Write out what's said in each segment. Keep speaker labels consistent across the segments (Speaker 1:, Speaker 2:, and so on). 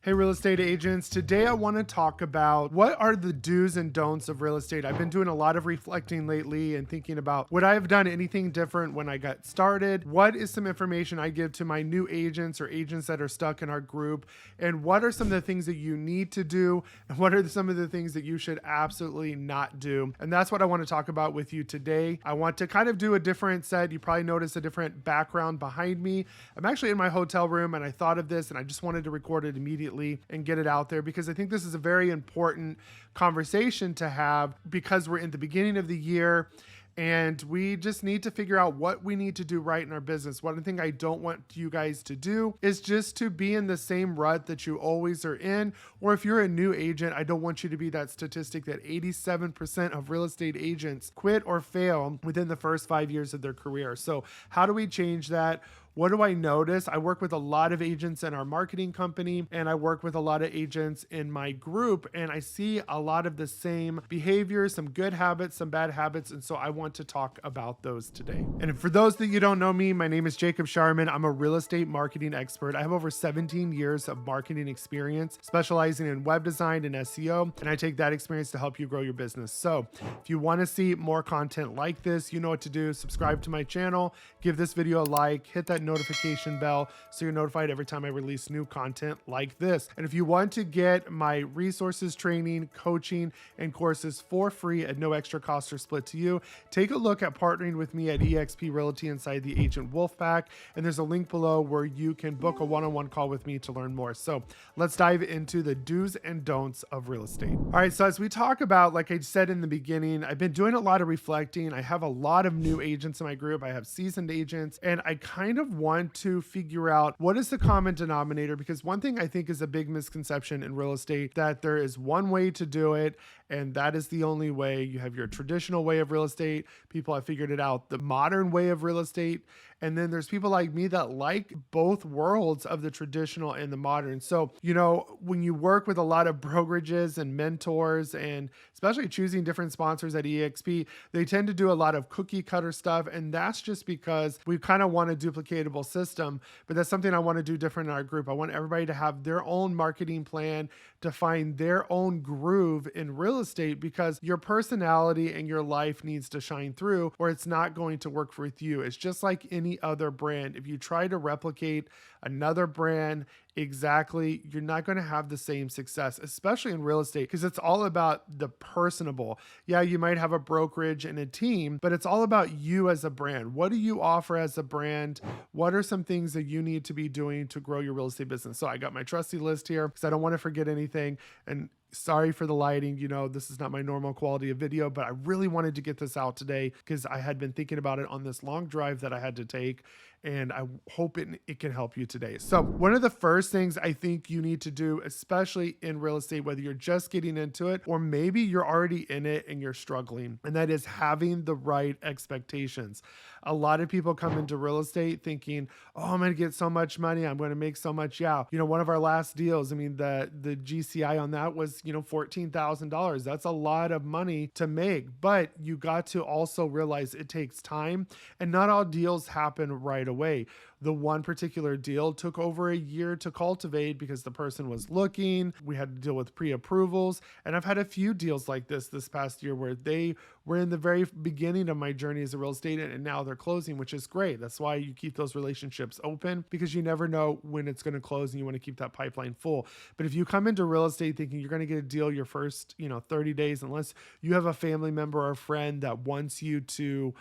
Speaker 1: Hey, real estate agents. Today I want to talk about what are the do's and don'ts of real estate. I've been doing a lot of reflecting lately and thinking about would I have done anything different when I got started? What is some information I give to my new agents or agents that are stuck in our group? And what are some of the things that you need to do? And what are some of the things that you should absolutely not do? And that's what I want to talk about with you today. I want to kind of do a different set. You probably notice a different background behind me. I'm actually in my hotel room and I thought of this and I just wanted to record it immediately and get it out there because I think this is a very important conversation to have because we're in the beginning of the year and we just need to figure out what we need to do right in our business. One thing I don't want you guys to do is just to be in the same rut that you always are in. Or if you're a new agent, I don't want you to be that statistic that 87% of real estate agents quit or fail within the first 5 years of their career. So how do we change that? What do I notice? I work with a lot of agents in our marketing company and I work with a lot of agents in my group and I see a lot of the same behaviors, some good habits, some bad habits. And so I want to talk about those today. And for those that you don't know me, my name is Jacob Shireman. I'm a real estate marketing expert. I have over 17 years of marketing experience, specializing in web design and SEO. And I take that experience to help you grow your business. So if you want to see more content like this, you know what to do. Subscribe to my channel, give this video a like, hit that notification bell so you're notified every time I release new content like this. And if you want to get my resources, training, coaching, and courses for free at no extra cost or split to you, take a look at partnering with me at eXp Realty inside the Agent Wolfpack. And there's a link below where you can book a one-on-one call with me to learn more. So let's dive into the do's and don'ts of real estate. All right, so as we talk about, like I said in the beginning, I've been doing a lot of reflecting. I have a lot of new agents in my group. I have seasoned agents, and I kind of want to figure out what is the common denominator, because one thing I think is a big misconception in real estate that there is one way to do it and that is the only way. You have your traditional way of real estate. People have figured it out, the modern way of real estate. And then there's people like me that like both worlds of the traditional and the modern. So, you know, when you work with a lot of brokerages and mentors, and especially choosing different sponsors at EXP, they tend to do a lot of cookie cutter stuff. And that's just because we kind of want a duplicatable system, but that's something I want to do different in our group. I want everybody to have their own marketing plan, to find their own groove in real estate, because your personality and your life needs to shine through or it's not going to work with you. It's just like any other brand. If you try to replicate another brand exactly, you're not going to have the same success, especially in real estate, because it's all about the personable. Yeah, you might have a brokerage and a team, but it's all about you as a brand. What do you offer as a brand? What are some things that you need to be doing to grow your real estate business? So I got my trusty list here because I don't want to forget anything. And sorry for the lighting. You know, this is not my normal quality of video, but I really wanted to get this out today because I had been thinking about it on this long drive that I had to take. And I hope it can help you today. So one of the first things I think you need to do, especially in real estate, whether you're just getting into it or maybe you're already in it and you're struggling, and that is having the right expectations. A lot of people come into real estate thinking, oh, I'm going to get so much money. I'm going to make so much. Yeah. You know, one of our last deals, I mean, the GCI on that was, you know, $14,000. That's a lot of money to make, but you got to also realize it takes time and not all deals happen right away. The one particular deal took over a year to cultivate because the person was looking. We had to deal with pre-approvals. And I've had a few deals like this past year where they were in the very beginning of my journey as a real estate agent and now they're closing, which is great. That's why you keep those relationships open, because you never know when it's going to close and you want to keep that pipeline full. But if you come into real estate thinking you're going to get a deal your first, 30 days, unless you have a family member or a friend that wants you to,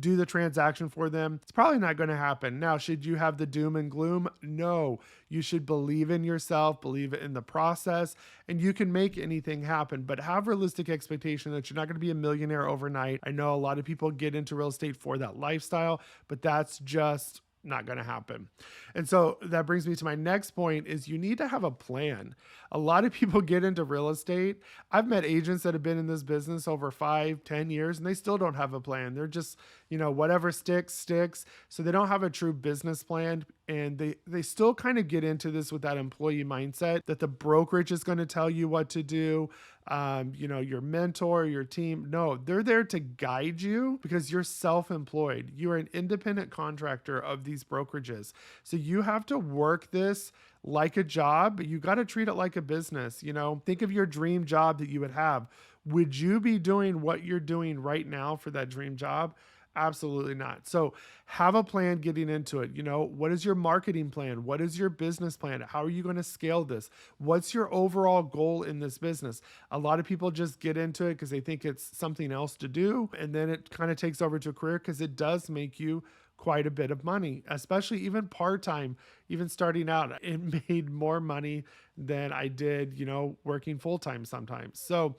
Speaker 1: do the transaction for them, it's probably not going to happen. Now, should you have the doom and gloom? No, you should believe in yourself, believe in the process, and you can make anything happen, but have realistic expectation that you're not going to be a millionaire overnight. I know a lot of people get into real estate for that lifestyle, but that's just not going to happen. And so that brings me to my next point is you need to have a plan. A lot of people get into real estate. I've met agents that have been in this business over 5-10 years and they still don't have a plan. They're just, whatever sticks. So they don't have a true business plan. And they still kind of get into this with that employee mindset that the brokerage is going to tell you what to do. Your mentor, your team. No, they're there to guide you because you're self-employed. You are an independent contractor of these brokerages. So you have to work this like a job, but you got to treat it like a business. Think of your dream job that you would have. Would you be doing what you're doing right now for that dream job? Absolutely not. So have a plan getting into it. What is your marketing plan? What is your business plan? How are you going to scale this? What's your overall goal in this business? A lot of people just get into it because they think it's something else to do. And then it kind of takes over to a career because it does make you quite a bit of money, especially even part-time. Even starting out, it made more money than I did, working full-time sometimes. So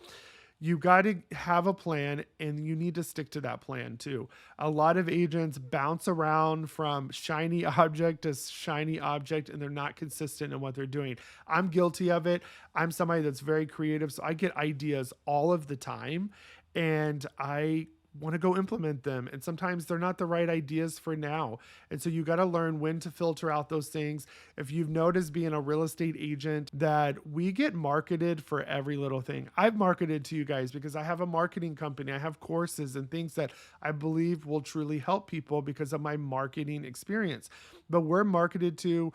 Speaker 1: you got to have a plan, and you need to stick to that plan too. A lot of agents bounce around from shiny object to shiny object, and they're not consistent in what they're doing. I'm guilty of it. I'm somebody that's very creative, so I get ideas all of the time, and I want to go implement them. And sometimes they're not the right ideas for now. And so you got to learn when to filter out those things. If you've noticed being a real estate agent that we get marketed for every little thing. I've marketed to you guys because I have a marketing company. I have courses and things that I believe will truly help people because of my marketing experience. But we're marketed to,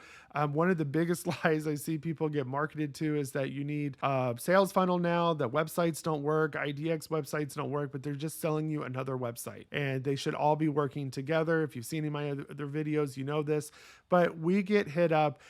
Speaker 1: one of the biggest lies I see people get marketed to is that you need a sales funnel now, that websites don't work, IDX websites don't work, but they're just selling you another website, and they should all be working together. If you've seen any of my other videos, you know this, but we get hit up,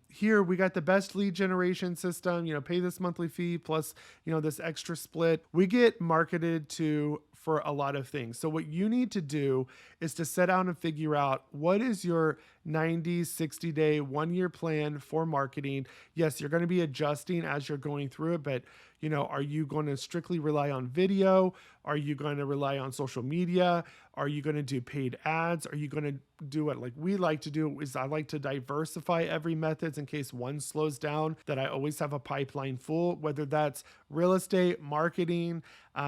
Speaker 1: here we got the best lead generation system, pay this monthly fee plus, this extra split. We get marketed to for a lot of things. So what you need to do is to set out and figure out what is your 90, 60 day, 1 year plan for marketing. Yes, you're going to be adjusting as you're going through it, but are you going to strictly rely on video? Are you going to rely on social media? Are you going to do paid ads? Are you going to do what like we like to do is I like to diversify every methods in case one slows down, that I always have a pipeline full, whether that's real estate, marketing,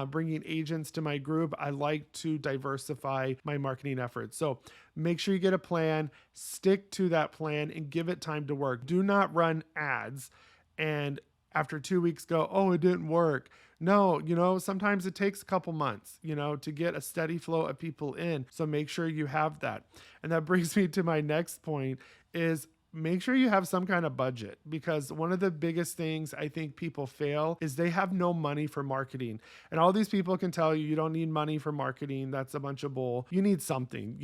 Speaker 1: bringing agents to my group. I like to diversify my marketing efforts. So make sure you get a plan, stick to that plan, and give it time to work. Do not run ads and after 2 weeks go, oh, it didn't work. No, sometimes it takes a couple months, to get a steady flow of people in. So make sure you have that. And that brings me to my next point is make sure you have some kind of budget, because one of the biggest things I think people fail is they have no money for marketing. And all these people can tell you, you don't need money for marketing. That's a bunch of bull. You need something,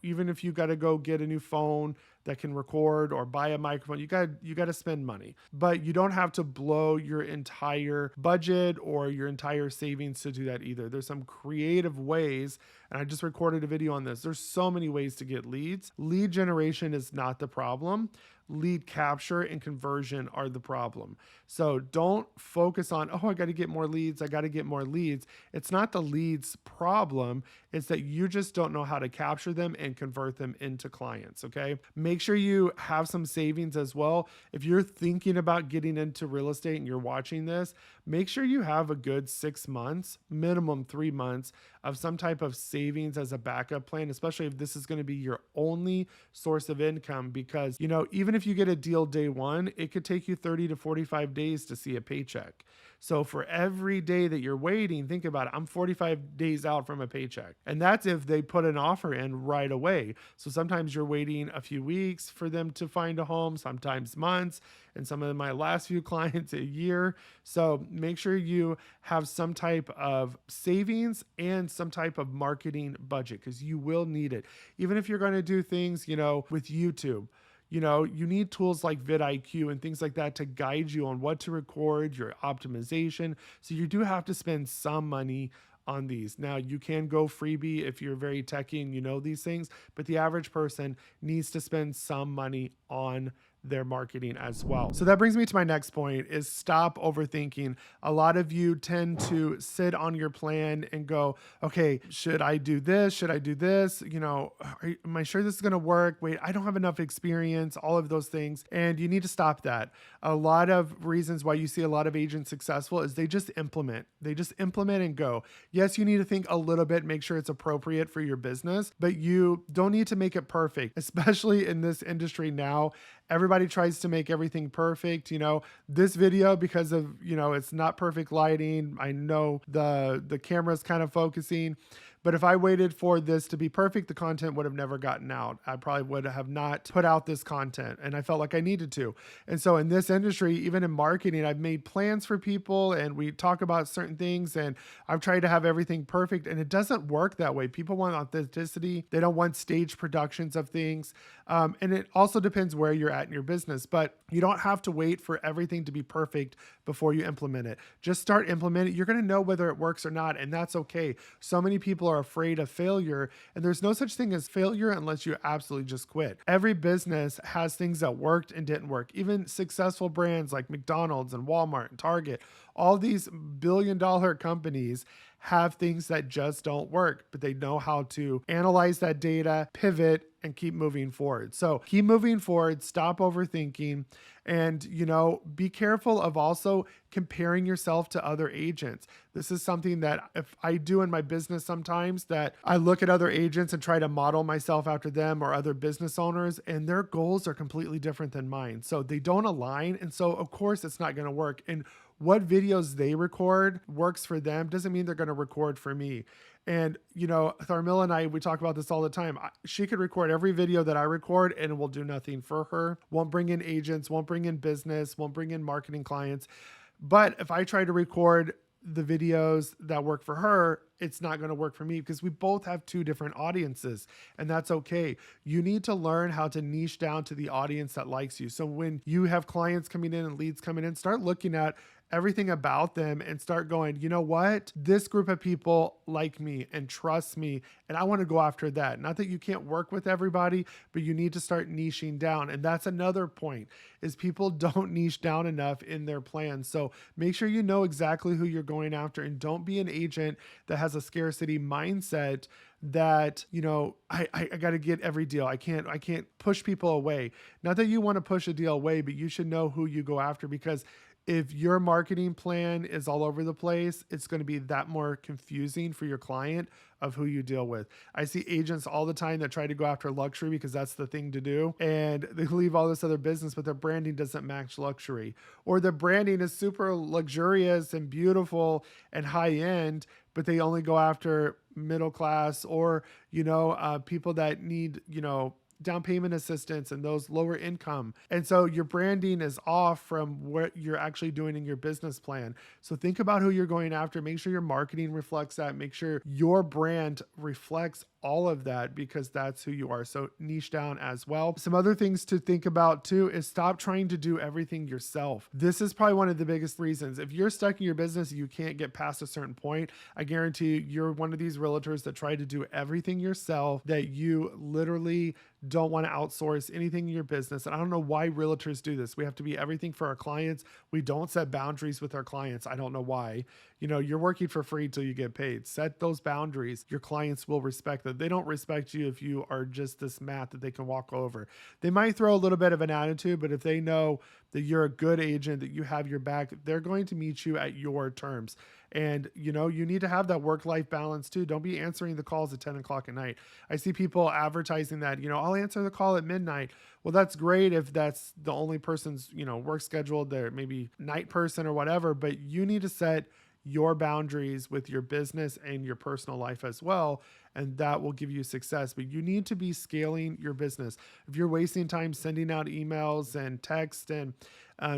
Speaker 1: even if you got to go get a new phone that can record or buy a microphone, you got to spend money, but you don't have to blow your entire budget or your entire savings to do that either. There's some creative ways. And I just recorded a video on this. There's so many ways to get leads. Lead generation is not the problem. Lead capture and conversion are the problem. So don't focus on, oh, I got to get more leads. I got to get more leads. It's not the leads problem. It's that you just don't know how to capture them and convert them into clients. Okay. Make sure you have some savings as well. If you're thinking about getting into real estate and you're watching this, make sure you have a good 6 months, minimum 3 months of some type of savings as a backup plan, especially if this is going to be your only source of income, because, even if you get a deal day one, it could take you 30 to 45 days to see a paycheck. So for every day that you're waiting, think about it. I'm 45 days out from a paycheck. And that's if they put an offer in right away. So sometimes you're waiting a few weeks for them to find a home, sometimes months, and some of my last few clients a year. So make sure you have some type of savings and some type of marketing budget, because you will need it. Even if you're going to do things, with YouTube. You need tools like vidIQ and things like that to guide you on what to record, your optimization. So you do have to spend some money on these. Now, you can go freebie if you're very techy and you know these things, but the average person needs to spend some money on their marketing as well. So that brings me to my next point is stop overthinking. A lot of you tend to sit on your plan and go, okay, should I do this? Should I do this? Am I sure this is going to work? Wait, I don't have enough experience, all of those things. And you need to stop that. A lot of reasons why you see a lot of agents successful is they just implement. They just implement and go. Yes, you need to think a little bit, make sure it's appropriate for your business, but you don't need to make it perfect, especially in this industry now. Everybody tries to make everything perfect. This video, because of, it's not perfect lighting. I know the camera's kind of focusing, But if I waited for this to be perfect, the content would have never gotten out. I probably would have not put out this content, and I felt like I needed to. And so in this industry, even in marketing, I've made plans for people and we talk about certain things, and I've tried to have everything perfect, and it doesn't work that way. People want authenticity. They don't want staged productions of things. And it also depends where you're at in your business, but you don't have to wait for everything to be perfect before you implement it. Just start implementing. You're going to know whether it works or not, and that's okay. So many people are afraid of failure, and there's no such thing as failure unless you absolutely just quit. Every business has things that worked and didn't work. Even successful brands like McDonald's and Walmart and Target, all these billion-dollar companies have things that just don't work, but they know how to analyze that data, pivot, and keep moving forward. So keep moving forward, stop overthinking, and, be careful of also comparing yourself to other agents. This is something that if I do in my business sometimes, that I look at other agents and try to model myself after them or other business owners, and their goals are completely different than mine. So they don't align. And so of course it's not going to work. And what videos they record works for them doesn't mean they're going to record for me. And, Tharmila and I, we talk about this all the time. She could record every video that I record and it will do nothing for her. Won't bring in agents, won't bring in business, won't bring in marketing clients. But if I try to record the videos that work for her, it's not going to work for me because we both have two different audiences, and that's okay. You need to learn how to niche down to the audience that likes you. So when you have clients coming in and leads coming in, start looking at everything about them and start going, you know what? This group of people like me and trust me, and I want to go after that. Not that you can't work with everybody, but you need to start niching down. And that's another point, is people don't niche down enough in their plans. So make sure you know exactly who you're going after, and don't be an agent that has a scarcity mindset that, I got to get every deal. I can't push people away. Not that you want to push a deal away, but you should know who you go after, because if your marketing plan is all over the place, it's going to be that more confusing for your client of who you deal with. I see agents all the time that try to go after luxury because that's the thing to do, and they leave all this other business, but their branding doesn't match luxury, or their branding is super luxurious and beautiful and high end, but they only go after middle class or, people that need, down payment assistance and those lower income. And so your branding is off from what you're actually doing in your business plan. So think about who you're going after. Make sure your marketing reflects that. Make sure your brand reflects all of that, because that's who you are. So niche down as well. Some other things to think about too is stop trying to do everything yourself. This is probably one of the biggest reasons. If you're stuck in your business, you can't get past a certain point. I guarantee you're one of these realtors that try to do everything yourself, that you literally don't want to outsource anything in your business. And I don't know why realtors do this. We have to be everything for our clients. We don't set boundaries with our clients. I don't know why. You're working for free till you get paid. Set those boundaries. Your clients will respect that. They don't respect you if you are just this mat that they can walk over. They might throw a little bit of an attitude, but if they know that you're a good agent, that you have your back, they're going to meet you at your terms. And, you need to have that work-life balance too. Don't be answering the calls at 10 o'clock at night. I see people advertising that, I'll answer the call at midnight. Well, that's great if that's the only person's, work schedule, they're maybe night person or whatever, but you need to set your boundaries with your business and your personal life as well, and that will give you success. But you need to be scaling your business. If you're wasting time sending out emails and text and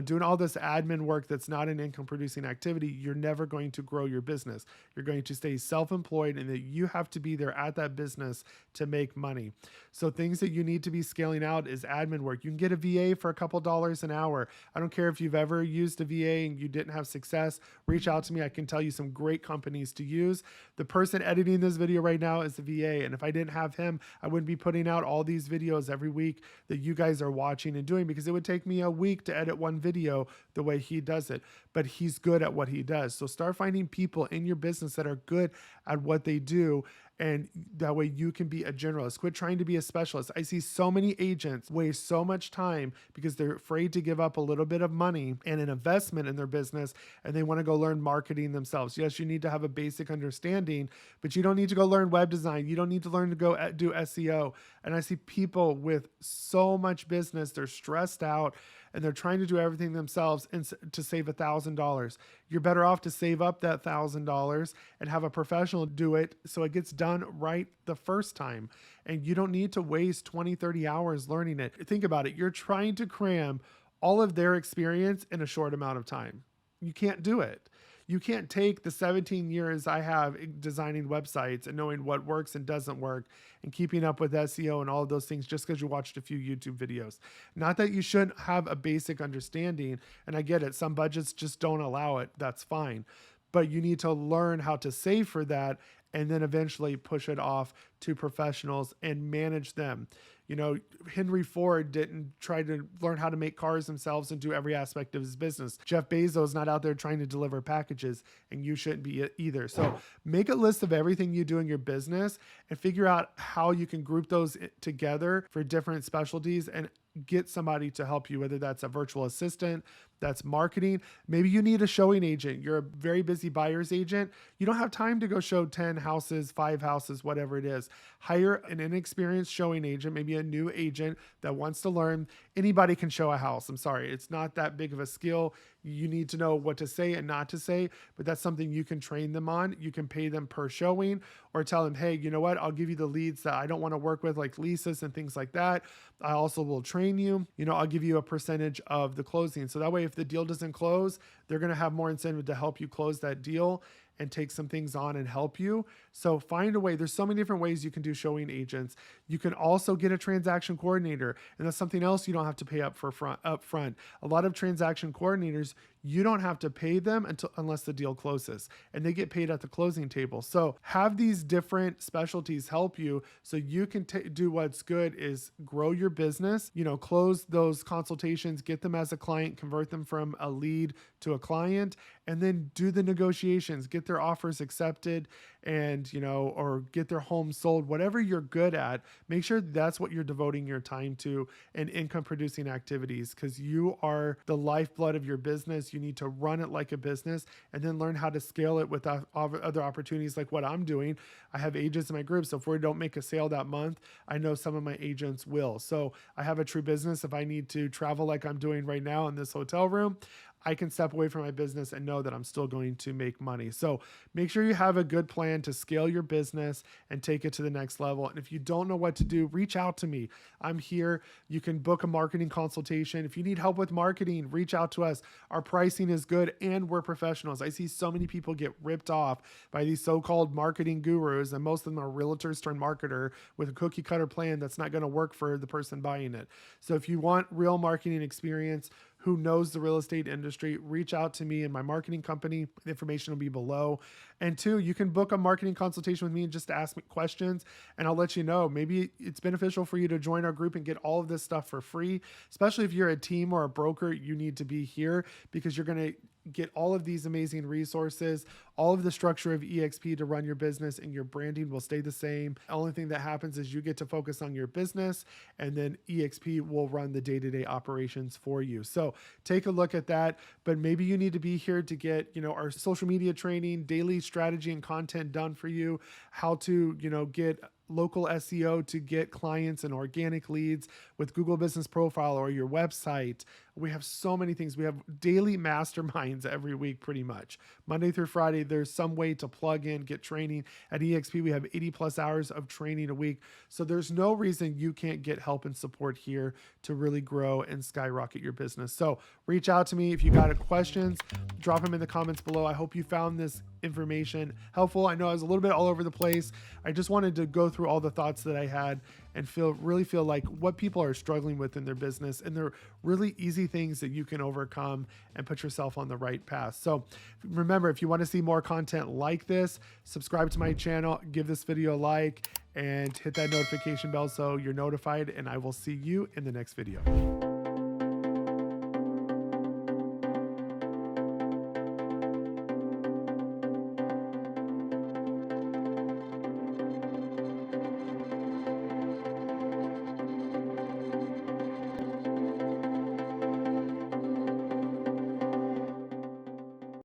Speaker 1: doing all this admin work that's not an income producing activity, you're never going to grow your business. You're going to stay self-employed, and that you have to be there at that business to make money. So things that you need to be scaling out is admin work. You can get a VA for a couple dollars an hour. I don't care if you've ever used a VA and you didn't have success, reach out to me. I can tell you some great companies to use. The person editing this video right now is the VA. And if I didn't have him, I wouldn't be putting out all these videos every week that you guys are watching and doing, because it would take me a week to edit one video the way he does it. But he's good at what he does. So start finding people in your business that are good at what they do, and that way you can be a generalist. Quit trying to be a specialist. I see so many agents waste so much time because they're afraid to give up a little bit of money and an investment in their business, and they want to go learn marketing themselves. Yes, you need to have a basic understanding, but you don't need to go learn web design. You don't need to learn to go do SEO. And I see people with so much business, they're stressed out. and they're trying to do everything themselves and to save $1,000. You're better off to save up that $1,000 and have a professional do it so it gets done right the first time. And you don't need to waste 20, 30 hours learning it. Think about it. You're trying to cram all of their experience in a short amount of time. You can't do it. You can't take the 17 years I have designing websites and knowing what works and doesn't work and keeping up with SEO and all of those things just because you watched a few YouTube videos. Not that you shouldn't have a basic understanding, and I get it, some budgets just don't allow it, that's fine. But you need to learn how to save for that and then eventually push it off to professionals and manage them. You know, Henry Ford didn't try to learn how to make cars themselves and do every aspect of his business. Jeff Bezos not out there trying to deliver packages, and you shouldn't be either. So make a list of everything you do in your business and figure out how you can group those together for different specialties and get somebody to help you, whether that's a virtual assistant, that's marketing. Maybe you need a showing agent. You're a very busy buyer's agent. You don't have time to go show 10 houses, 5 houses, whatever it is. Hire an inexperienced showing agent, maybe a new agent that wants to learn. Anybody can show a house. I'm sorry. It's not that big of a skill. You need to know what to say and not to say, but that's something you can train them on. You can pay them per showing or tell them, hey, you know what? I'll give you the leads that I don't want to work with, like leases and things like that. I also will train you. You know, I'll give you a percentage of the closing. So that way, if the deal doesn't close, they're going to have more incentive to help you close that deal and take some things on and help you. So find a way. There's so many different ways you can do showing agents. You can also get a transaction coordinator, and that's something else you don't have to pay up front. A lot of transaction coordinators, you don't have to pay them unless the deal closes, and they get paid at the closing table. So have these different specialties help you so you can do what's good is grow your business, you know, close those consultations, get them as a client, convert them from a lead to a client, and then do the negotiations, get their offers accepted, and, you know, or get their home sold, whatever you're good at. Make sure that's what you're devoting your time to and income producing activities, because you are the lifeblood of your business. You need to run it like a business and then learn how to scale it with other opportunities like what I'm doing. I have agents in my group. So if we don't make a sale that month, I know some of my agents will. So I have a true business. If I need to travel like I'm doing right now in this hotel room, I can step away from my business and know that I'm still going to make money. So make sure you have a good plan to scale your business and take it to the next level. And if you don't know what to do, reach out to me. I'm here. You can book a marketing consultation. If you need help with marketing, reach out to us. Our pricing is good and we're professionals. I see so many people get ripped off by these so-called marketing gurus, and most of them are realtors turned marketer with a cookie cutter plan that's not going to work for the person buying it. So if you want real marketing experience, who knows the real estate industry, reach out to me and my marketing company. The information will be below. And 2, you can book a marketing consultation with me and just ask me questions, and I'll let you know. Maybe it's beneficial for you to join our group and get all of this stuff for free, especially if you're a team or a broker. You need to be here because you're going to get all of these amazing resources, all of the structure of EXP to run your business, and your branding will stay the same. The only thing that happens is you get to focus on your business, and then EXP will run the day-to-day operations for you. So take a look at that, but maybe you need to be here to get, you know, our social media training, daily strategy and content done for you, how to, you know, get local SEO to get clients and organic leads with Google Business Profile or your website. We have so many things. We have daily masterminds every week, pretty much. Monday through Friday, there's some way to plug in, get training. At EXP, we have 80 plus hours of training a week. So there's no reason you can't get help and support here to really grow and skyrocket your business. So reach out to me if you got questions, drop them in the comments below. I hope you found this information helpful. I know I was a little bit all over the place. I just wanted to go through all the thoughts that I had and really feel like what people are struggling with in their business, and they're really easy things that you can overcome and put yourself on the right path. So remember, if you want to see more content like this, subscribe to my channel, give this video a like, and hit that notification bell so you're notified, and I will see you in the next video.